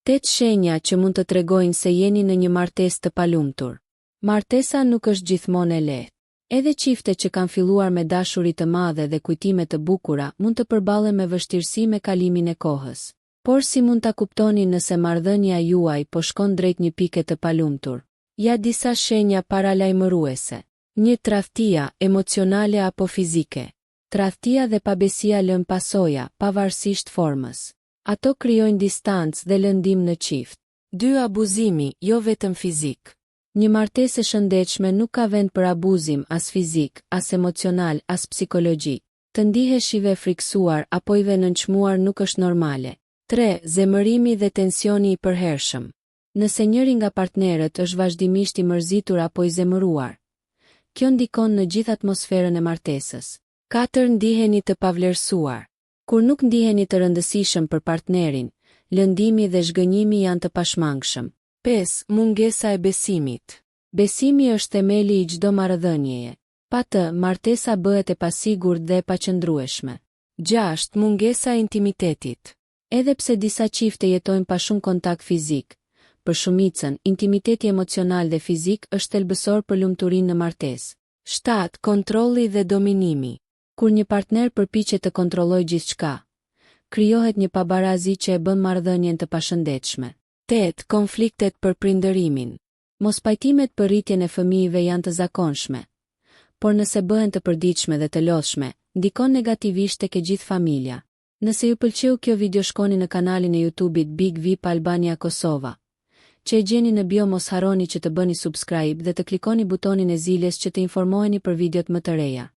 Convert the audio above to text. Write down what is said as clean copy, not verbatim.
8 shenja që mund të tregojnë se jeni në një martesë të palumtur. Martesa nuk është gjithmonë e lehtë. Edhe çifte që kanë filluar me dashuri të madhe dhe kujtime të bukura mund të përballen me vështirësi me kalimin e kohës. Por si mund ta kuptoni nëse marrëdhënia juaj po shkon drejt një pike të palumtur? Ja disa shenja paralajmëruese. 1. Tradhtia, emocionale apo fizike. Tradhtia dhe pabesia lën pasoja, pavarësisht formës. Ato krijojnë distancë dhe lëndim në çift. 2. Abuzimi, jo vetëm fizik. Një martesë e shëndetshme nuk ka vend për abuzim as fizik, as emocional, as psikologjik. Të ndiheshive friksuar apo i dhe nënçmuar nuk është normale. 3. Zemërimi dhe tensioni i përhershëm. Nëse njëri nga partnerët është vazhdimisht i mërzitur apo i zemëruar, kjo ndikon në gjithë atmosferën e martesës. 4. Ndiheni të pavlerësuar. Kur nuk ndiheni të rëndësishëm për partnerin, lëndimi dhe zhgënjimi janë të pashmangshëm. 5. Mungesa e besimit. Besimi është themeli i çdo marrëdhënieje. Pa të, martesa bëhet e pasigurt dhe e paqëndrueshme. 6. Mungesa e intimitetit. Edhe pse disa çifte jetojnë pa shumë kontakt fizik, për shumicën, intimiteti emocional dhe fizik është thelbësor për lumturinë në martesë. 7. Kontrolli dhe dominimi. Kur një partner përpiqet të kontrollojë gjithçka, krijohet një pabarazi që e bën marrëdhënien të pashëndetshme. 8. Konfliktet për prindërimin. Mospajtimet për rritjen e fëmijëve janë të zakonshme, por nëse bëhen të përditshme dhe të lodhshme, ndikon negativisht tek e gjithë familja. Nëse ju pëlqeu kjo video, shkoni në kanalin e YouTube-it Big VIP Albania Kosova, që e gjeni në bio. Mos harroni që të bëni subscribe dhe të klikoni butonin e ziljes që të informoheni për videot më të reja.